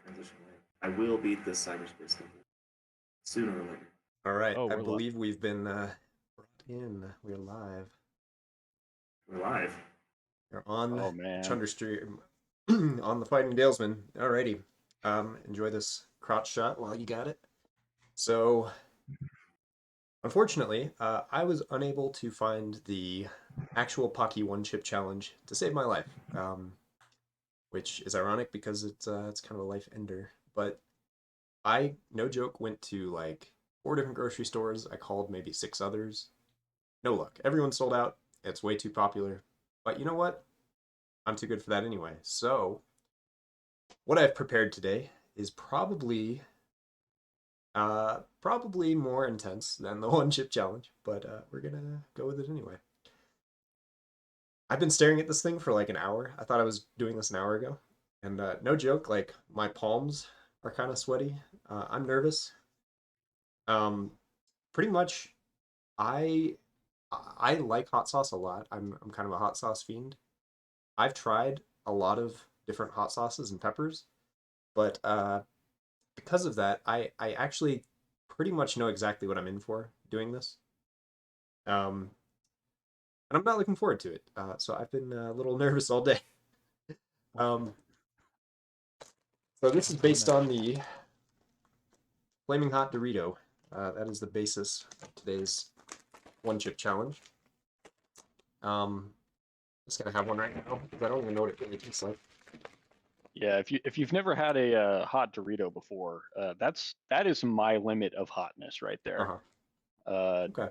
transition away. I will beat this cyberspace thing sooner or later. All right, Oh, I we're live. believe we've been brought in. We're live. We're live. We're on Oh man. Chunderstream on the Fighting Dalesman. Alrighty. Enjoy this crotch shot while you got it. So, unfortunately, I was unable to find the actual Pocky One Chip Challenge to save my life, which is ironic because it's kind of a life ender. But I, no joke, went to like 4 different grocery stores. I called maybe 6 others. No luck. Everyone's sold out. It's way too popular. But you know what? I'm too good for that anyway. So, what I've prepared today is probably more intense than the one chip challenge, but we're gonna go with it anyway. I've been staring at this thing for like an hour. I thought I was doing this an hour ago, and no joke, like my palms are kind of sweaty. I'm nervous. Um, Pretty much, I I like hot sauce a lot. I'm kind of a hot sauce fiend. I've tried a lot of different hot sauces and peppers, but because of that, I actually pretty much know exactly what I'm in for doing this. Um, and I'm not looking forward to it. So I've been a little nervous all day. Um, so this is based on the Flaming Hot Dorito. That is the basis of today's one chip challenge. Just gonna have one right now because I don't even know what it really tastes like. Yeah, if you've never had a hot Dorito before, that is my limit of hotness right there. Okay.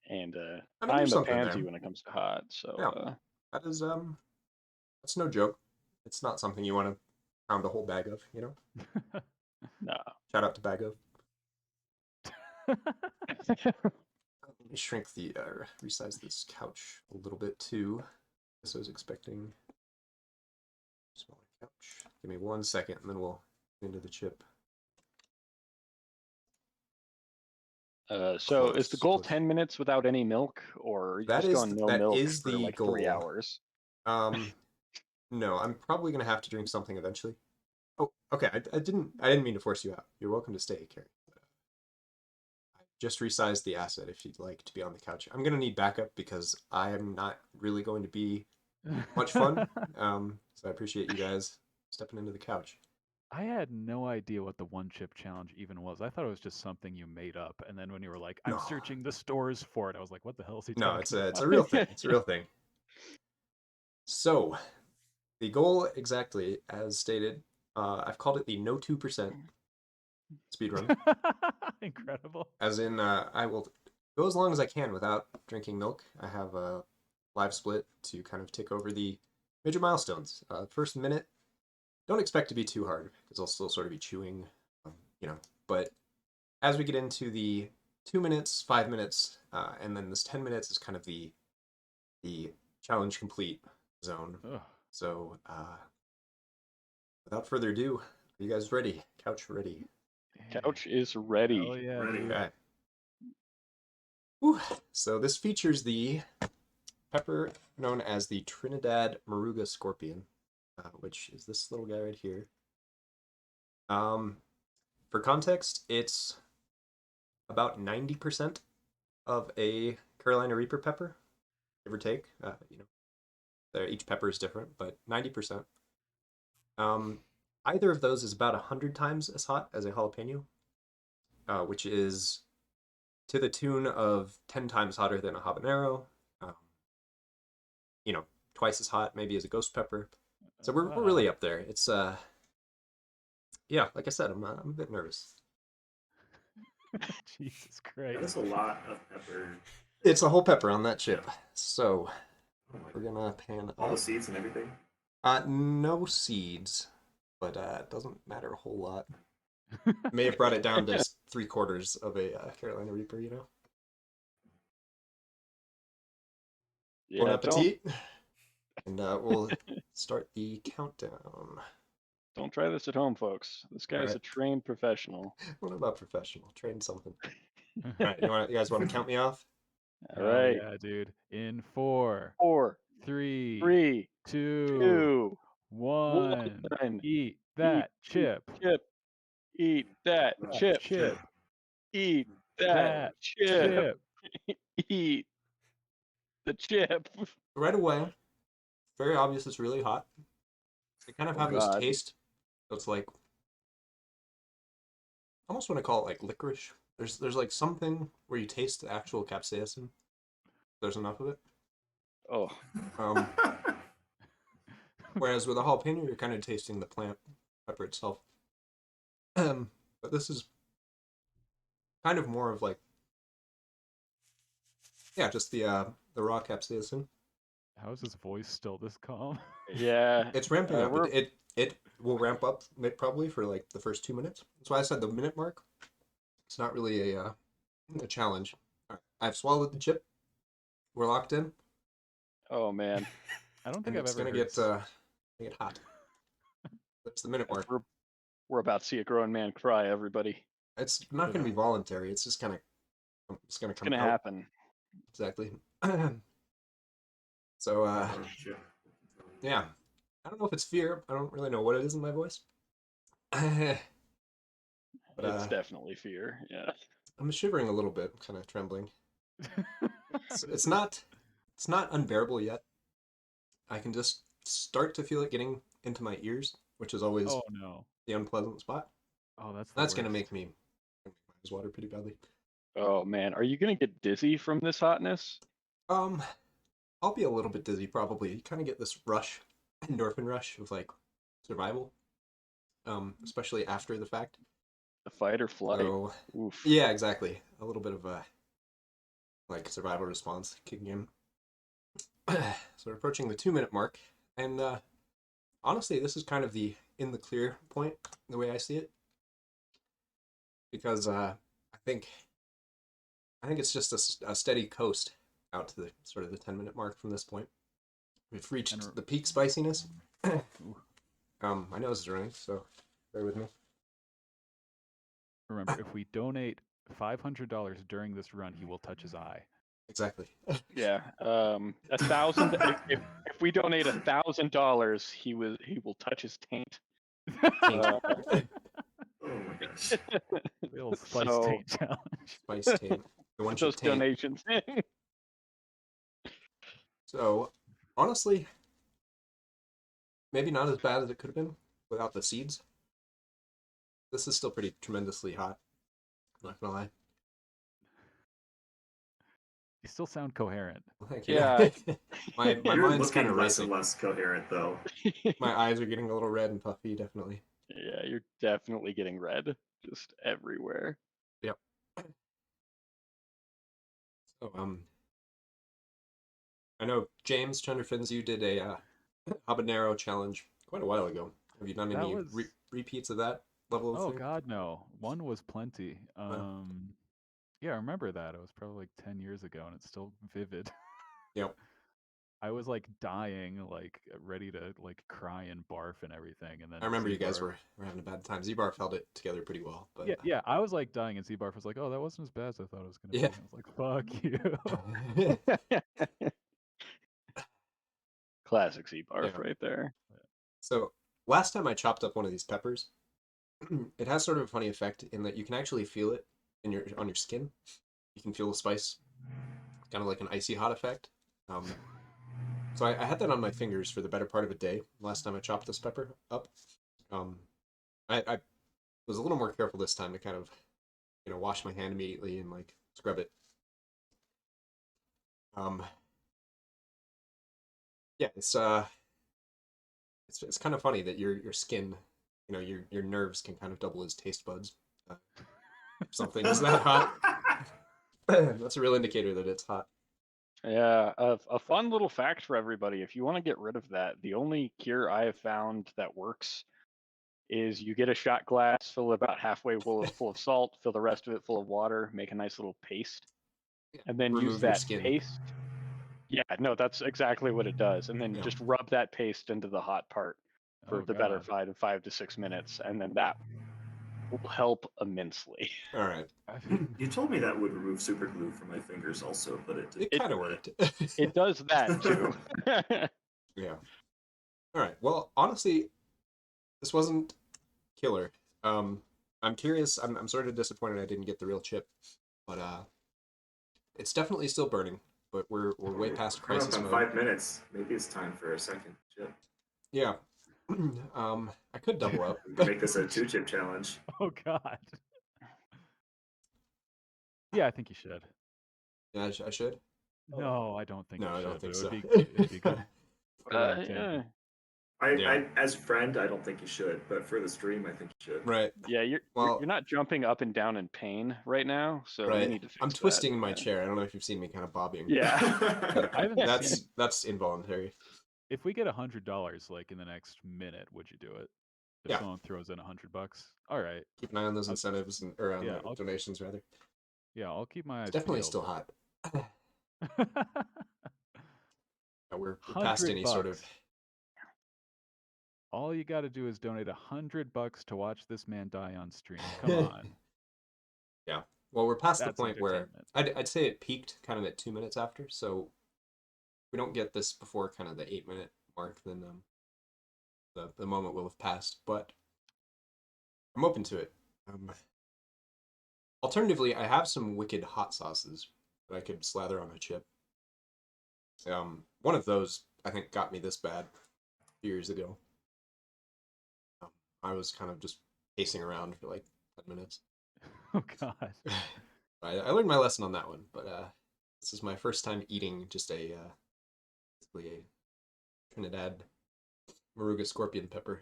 And I mean, I'm there's a something there. pansy when it comes to hot. So Yeah. That is that's no joke. It's not something you want to pound a whole bag of, you know? no. Shout out to bag of. Let me shrink the resize this couch a little bit too. This I was expecting a smaller couch. Give me 1 second and then we'll get into the chip. So is the goal Close. 10 minutes without any milk, or are you That just is going no that milk is for the like 3 goal. hours? No, I'm probably gonna have to drink something eventually. Oh, okay. I didn't mean to force you out. You're welcome to stay, Carrie. I just resized the asset if you'd like to be on the couch. I'm gonna need backup because I am not really going to be much fun. So I appreciate you guys stepping into the couch. I had no idea what the one chip challenge even was. I thought it was just something you made up. And then when you were like, I'm No, searching the stores for it, I was like, what the hell is he no, talking it's about? a real thing. It's a real thing. So the goal exactly as stated, I've called it the no 2% speedrun. Incredible. As in, I will go as long as I can without drinking milk. I have a live split to kind of tick over the major milestones. First minute, don't expect to be too hard because I'll still sort of be chewing, you know. But as we get into the 2 minutes, 5 minutes, and then this 10 minutes is kind of the challenge complete zone. Ugh. So without further ado, are you guys ready? Couch ready? Couch is ready. Oh yeah, Ready. dude. Okay. Whew. So this features the pepper known as the Trinidad Moruga Scorpion, which is this little guy right here. For context, it's about 90% of a Carolina Reaper pepper, give or take. You know, each pepper is different, but 90%. Either of those is about 100 times as hot as a jalapeno, which is to the tune of 10 times hotter than a habanero. You know, twice as hot maybe as a ghost pepper. So we're really up there. It's yeah, like I said, I'm a bit nervous. Jesus That's Christ. a lot of pepper. It's a whole pepper on that chip. So Oh my we're God. gonna pan All up. the seeds and everything. No seeds, but it doesn't matter a whole lot. May have brought it down to 3/4 of a Carolina Reaper, you know. Bon Yeah, appetit, and we'll start the countdown. don't try this at home, folks. This guy's Alright. a trained professional. What about professional? Train something. All right, you guys want to count me off? All Hell right. yeah, dude. In 4, 4, 3, 3, 2, 2, One. Eat that chip. Chip. Eat that chip. Chip. Eat that That chip. chip. Eat the chip. Right away, very obvious it's really hot. They kind of Oh, have this God. taste that's like, I almost want to call it like licorice. There's like something where you taste the actual capsaicin. There's enough of it. Oh, Um, whereas with a jalapeno, you're kind of tasting the plant pepper itself. But this is kind of more of like, yeah, just the raw capsaicin. How is his voice still this calm? yeah. It's ramping up. we're- It will ramp up probably for like the first 2 minutes. That's why I said the minute mark. It's not really a challenge. All right, I've swallowed the chip. We're locked in, Oh, man. I don't think and I've it's ever gonna heard get hot. That's the minute mark. We're about to see a grown man cry, everybody. It's not gonna be voluntary. It's just kind of it's gonna It's come going to out. happen. Exactly. So yeah, I don't know if it's fear. I don't really know what it is in my voice. But It's definitely fear. Yeah. I'm shivering a little bit, kind of trembling. It's not unbearable yet. I can just start to feel it getting into my ears, which is always Oh no. the unpleasant spot. Oh, that's That's gonna worst. make my eyes water pretty badly. Oh, man. Are you going to get dizzy from this hotness? I'll be a little bit dizzy probably. You kind of get this rush, endorphin rush of like survival, especially after the fact. The fight or flight? So Oof. yeah, exactly. A little bit of a like survival response kicking in. So we're approaching the 2 minute mark, and honestly, this is kind of the in the clear point, the way I see it, because I think it's just a steady coast out to the sort of the 10-minute mark from this point. We've reached the peak spiciness. My nose is running, so bear with me. Remember, if we donate $500 during this run, he will touch his eye. Exactly. Yeah. 1,000. If we donate $1,000, he will touch his taint. Taint. Oh my gosh. Little spice So- taint challenge. Spice taint. The one Get those chip taint. donations in. So, honestly, maybe not as bad as it could have been without the seeds. This is still pretty tremendously hot. I'm not gonna lie. You still sound coherent. Thank you. Yeah. my You're mind's kind looking of less racing. and less coherent, though. My eyes are getting a little red and puffy, definitely. Yeah, you're definitely getting red just everywhere. Yep. So, I know James Chunderfins, you did a habanero challenge quite a while ago. Have you done That any was- repeats of that level of Oh thing? God, no. One was plenty. Yeah, I remember that. It was probably like 10 years ago, and it's still vivid. Yep. I was like dying, like ready to like cry and barf and everything, and then I remember you guys Z-Barf- were having a bad time. Z-Barf held it together pretty well, but Yeah, I was like dying, and Z-Barf was like, "Oh, that wasn't as bad as I thought it was gonna Yeah. be." I was like, "Fuck you." Classic Z-Barf Yeah. right there. So last time I chopped up one of these peppers, it has sort of a funny effect in that you can actually feel it on your skin. You can feel the spice, kind of like an icy hot effect. So I had that on my fingers for the better part of a day last time I chopped this pepper up. I was a little more careful this time to kind of, wash my hand immediately and like scrub it. Yeah, it's kind of funny that your skin, your nerves can kind of double as taste buds. If something is that hot, that's a real indicator that it's hot. Yeah, a fun little fact for everybody. If you want to get rid of that, the only cure I have found that works is you get a shot glass, fill it about halfway full of salt, fill the rest of it full of water, make a nice little paste, and then Remove use your that skin. paste. Yeah, no, that's exactly what it does. And then Yeah. just rub that paste into the hot part for Oh, the better God. 5 to 6 minutes, and then that will help immensely. All right. You told me that would remove super glue from my fingers also, but it didn't. It kind of worked. It does that too. Yeah. All right. Well, honestly, this wasn't killer. I'm curious. I'm sort of disappointed I didn't get the real chip, but it's definitely still burning. But we're way past Coming up crisis on mode. 5 minutes. Maybe it's time for a second chip. Yeah. I could double up. We can make this a 2-chip challenge. Oh God. Yeah, I think you should. Yeah, I should. No, I don't think No, you I should. don't think but so. It'd be good. Good Yeah. entertainment. I as a friend, I don't think you should, but for the stream, I think you should. Right. Yeah, you're Well, not jumping up and down in pain right now, so we right. need to fix I'm that. twisting in my chair. I don't know if you've seen me kind of bobbing. Yeah. I haven't seen. That's involuntary. If we get $100 like in the next minute, would you do it? If Yeah. someone throws in $100, all right. Keep an eye on those I'll- incentives or on yeah, the I'll- donations rather. Yeah, I'll keep my eyes. It's definitely peeled, still hot. but- Yeah, we're past any sort of. $100. All you got to do is donate $100 to watch this man die on stream. Come on. Yeah. Well, we're past That's the point where entertainment. I'd say it peaked kind of at 2 minutes after. So if we don't get this before kind of the 8-minute mark, then the moment will have passed. But I'm open to it. Alternatively, I have some wicked hot sauces that I could slather on a chip. One of those I think got me this bad a few years ago. I was kind of just pacing around for like 10 minutes. Oh God. I learned my lesson on that one, but this is my first time eating just a basically a Trinidad Moruga scorpion pepper.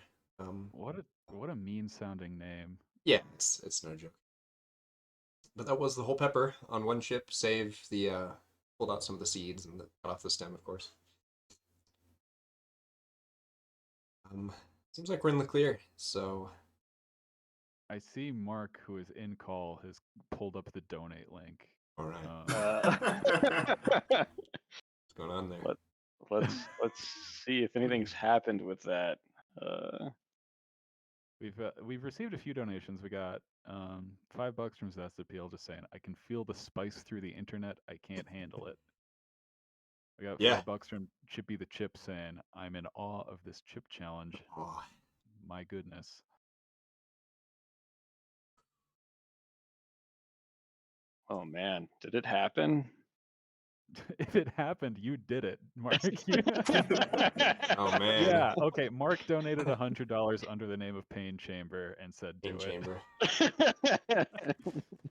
What a mean sounding name. Yeah, it's no joke. But that was the whole pepper on one chip. Save the pulled out some of the seeds and cut off the stem, of course. Seems like we're in the clear. So I see Mark, who is in call, has pulled up the donate link. all right, Uh, what's going on there? let's see if anything's happened with that. We've received a few donations. We got $5 from Zest Appeal, just saying, I can feel the spice through the internet. I can't handle it. We got Yeah. $5 from Chippy the Chip, saying, I'm in awe of this chip challenge. Oh, My goodness. Oh man, did it happen? If it happened, you did it, Mark. oh man. Yeah. Okay. Mark donated $100 under the name of Pain Chamber and said, "Do Pain it." chamber.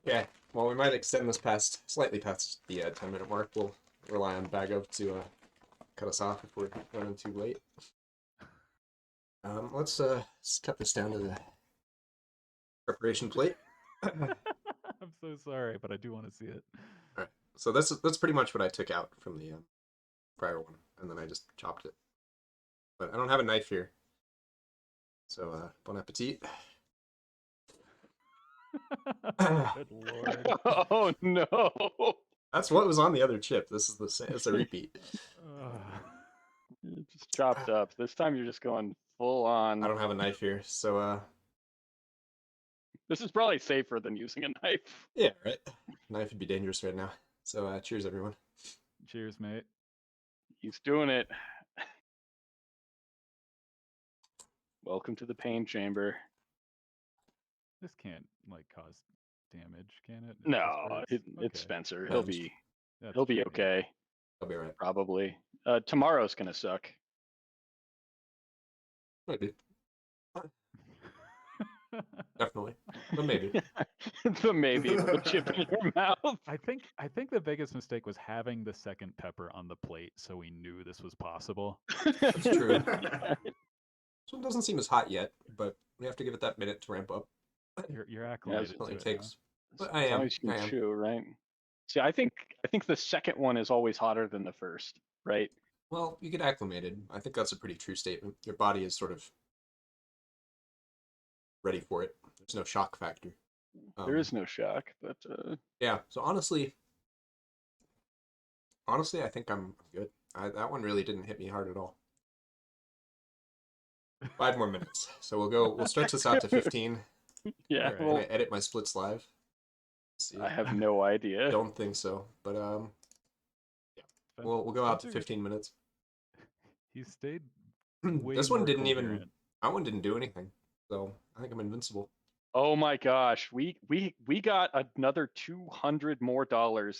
Yeah. Well, we might extend this slightly past the 10-minute mark. We'll rely on Bago to cut us off if we're running too late. Let's cut this down to the preparation plate. I'm so sorry, but I do want to see it. All right. So that's pretty much what I took out from the prior one, and then I just chopped it. But I don't have a knife here, so bon appetit. Good Lord. Oh no! That's what was on the other chip. This is the same. It's a repeat. Just chopped up. This time you're just going full on. I don't have a knife here, so This is probably safer than using a knife. yeah, right. Knife would be dangerous right now. So cheers, everyone. Cheers, mate. He's doing it. Welcome to the pain chamber. This can't cause damage, can it? No, it's Okay. Spencer. No, He'll be okay. I'll be right. Probably. Tomorrow's gonna suck. Maybe. Definitely. But maybe. The maybe with a chip in your mouth. I think the biggest mistake was having the second pepper on the plate, so we knew this was possible. That's true. This one doesn't seem as hot yet, but we have to give it that minute to ramp up. You're acclimated That's what to it it takes. But As I long am. as you I can am. chew, right? See, I think the second one is always hotter than the first, right? Well, you get acclimated. I think that's a pretty true statement. Your body is sort of ready for it. There's no shock factor. There is no shock, but Yeah. So honestly, I think I'm good. That one really didn't hit me hard at all. 5 more minutes. So we'll stretch this out to 15. yeah. Alright. I'm Well, gonna edit my splits live. See. I have no idea. Don't think so, but yeah. We'll go out to Spencer, 15 minutes. He stayed Way This one more didn't even. coherent. That one didn't do anything. So I think I'm invincible. Oh my gosh, we got another $200 more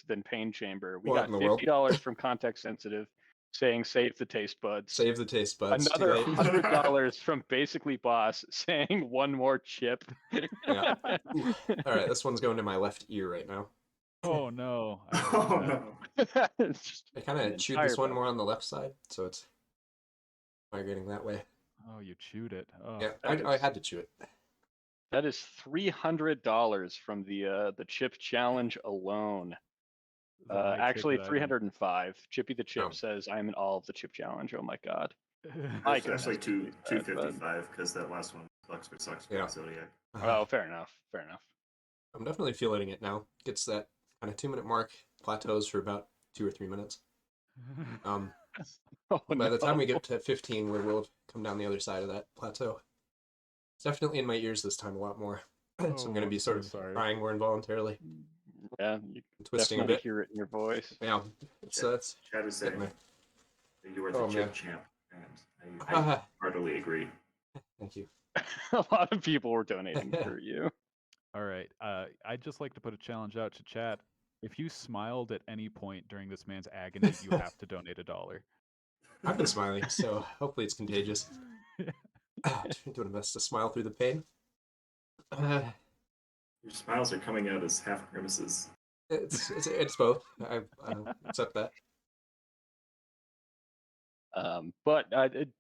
than Pain Chamber. We What got in the world? $50 from Context Sensitive, saying save the taste buds. Save the taste buds. Too Another late. $100 from Basically Boss, saying one more chip. Yeah. Ooh. All right, this one's going to my left ear right now. Oh no. I don't Oh like that. no. It's just I kind an of chewed entire this one bunch. more on the left side, so it's migrating that way. Oh, you chewed it. Oh. Yeah, that I is- had to chew it. That is $300 from the chip challenge alone. This is a high Actually, ticket item. 305. Chippy the Chip Oh. says, "I'm in all of the chip challenge." Oh my god. My It's actually goodness. 255 because that last one sucks for Yeah. Zodiac. Oh, fair enough. Fair enough. I'm definitely feeling it now. Gets that kind of 2-minute mark, plateaus for about 2 or 3 minutes. Oh, By the time no. we get to 15, we will come down the other side of that plateau. It's definitely in my ears this time a lot more. So I'm going to Oh, be I'm sort so of sorry. crying more involuntarily, Yeah, you twisting a definitely bit. hear it in your voice. Yeah, it's Chad is saying getting there. that you are the Oh, chip man. champ, and I heartily agree. Thank you. A lot of people were donating for you. All right. I'd just like to put a challenge out to chat. If you smiled at any point during this man's agony, you have to donate $1. I've been smiling, so hopefully it's contagious. Doing my best to smile through the pain. Your smiles are coming out as half grimaces. It's both. I accept that.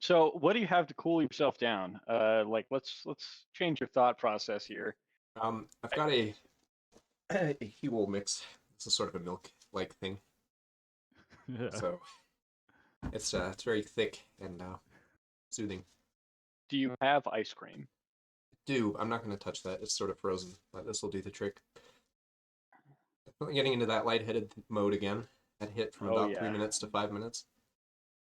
So what do you have to cool yourself down? Like let's change your thought process here. I've got a Huel mix. It's a sort of a milk-like thing. Yeah. So it's very thick and soothing. Do you have ice cream? I'm not going to touch that. It's sort of frozen, but this will do the trick. Definitely getting into that lightheaded mode again. That hit from Oh, about yeah. 3 minutes to 5 minutes.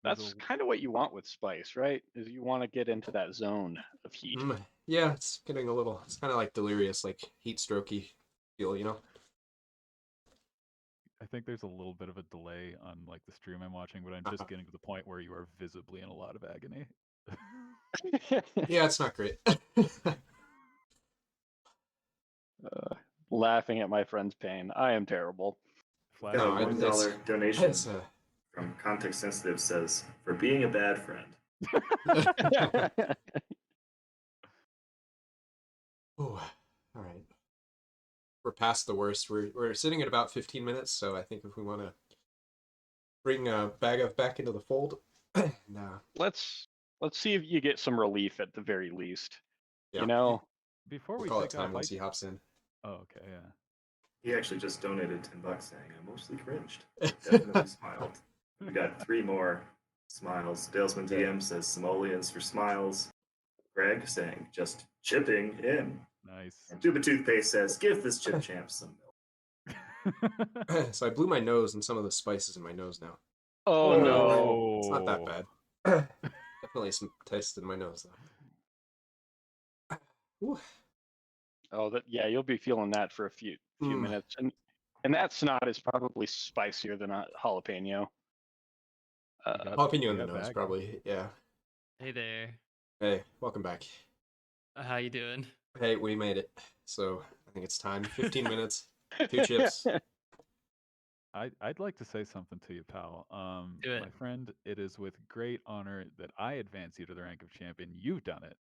That's kind of what you want with spice, right? Is you want to get into that zone of heat. Yeah, it's getting a little. It's kind of like delirious, like heat strokey feel, you know. I think there's a little bit of a delay on like the stream I'm watching, but I'm just getting to the point where you are visibly in a lot of agony. Yeah, it's not great. Laughing at my friend's pain. I am terrible. Got No, a it's- $1 donation It's from Context Sensitive says, "For being a bad friend." Oh, all right. We're past the worst. We're sitting at about 15 minutes, so I think if we want to bring Bag of back into the fold, Let's see if you get some relief at the very least. yeah, You know, Before we'll we call it take time off, once he hops in. oh, okay, yeah. He actually just donated $10 saying, "I mostly cringed. I definitely smiled." We got 3 more smiles. Dalesman DM says, "Simoleons for smiles." Greg saying, "Just chipping in." Nice. And Tuba Toothpaste says, "Give this chip champ some milk." So I blew my nose, and some of the spice is in my nose now. oh Oh, no. It's not that bad. Definitely some taste in my nose though. Whew. Oh, yeah, you'll be feeling that for a few minutes, and that snot is probably spicier than a jalapeno. Jalapeno in the got nose, bag. probably. Yeah. Hey there. Hey, welcome back. How you doing? Hey, we made it. So I think it's time. 15 minutes. 2 chips. I'd like to say something to you, pal. Do it. My friend, it is with great honor that I advance you to the rank of champion. You've done it.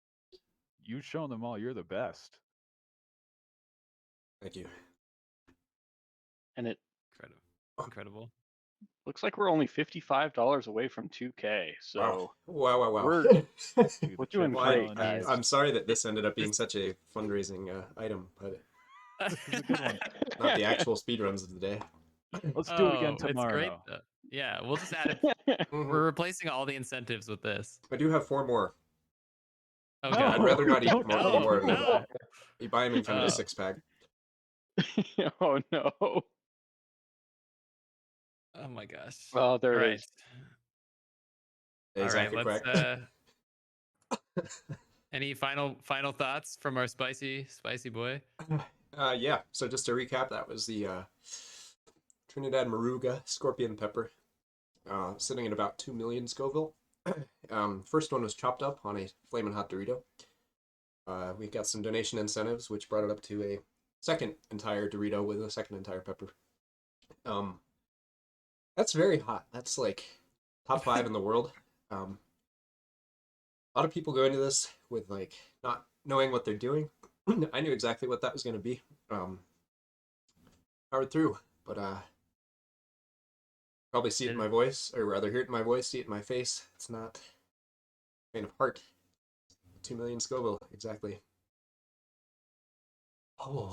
You've shown them all you're the best. Thank you. And it Incredible. looks like we're only $55 away from 2K. So Wow. we're We're doing Well, great, challenge. guys. I'm sorry that this ended up being such a fundraising item, but This is a good one. not the actual speedruns of the day. Let's do it again It's great. tomorrow. Yeah, we'll just add it. Mhm. We're replacing all the incentives with this. I do have 4 more. Oh No. god. I'd rather not eat Don't more, tell more them. of them. No. You buy them in kind of a Oh. 6-pack. Oh no. Oh my gosh. Oh, there All it right. is. Hey, All Zach right. and Let's. Quack. Any final thoughts from our spicy boy? Yeah, so just to recap, that was the Trinidad Moruga Scorpion Pepper, sitting at about 2 million Scoville. First one was chopped up on a flamin' hot Dorito. We got some donation incentives, which brought it up to a second entire Dorito with a second entire pepper. That's very hot. That's like top 5 in the world. A lot of people go into this with like not knowing what they're doing. I knew exactly what that was going to be. Powered through, but probably see it in my voice, or rather hear it in my voice, see it in my face. It's not faint of heart. 2 million Scoville, exactly. Oh,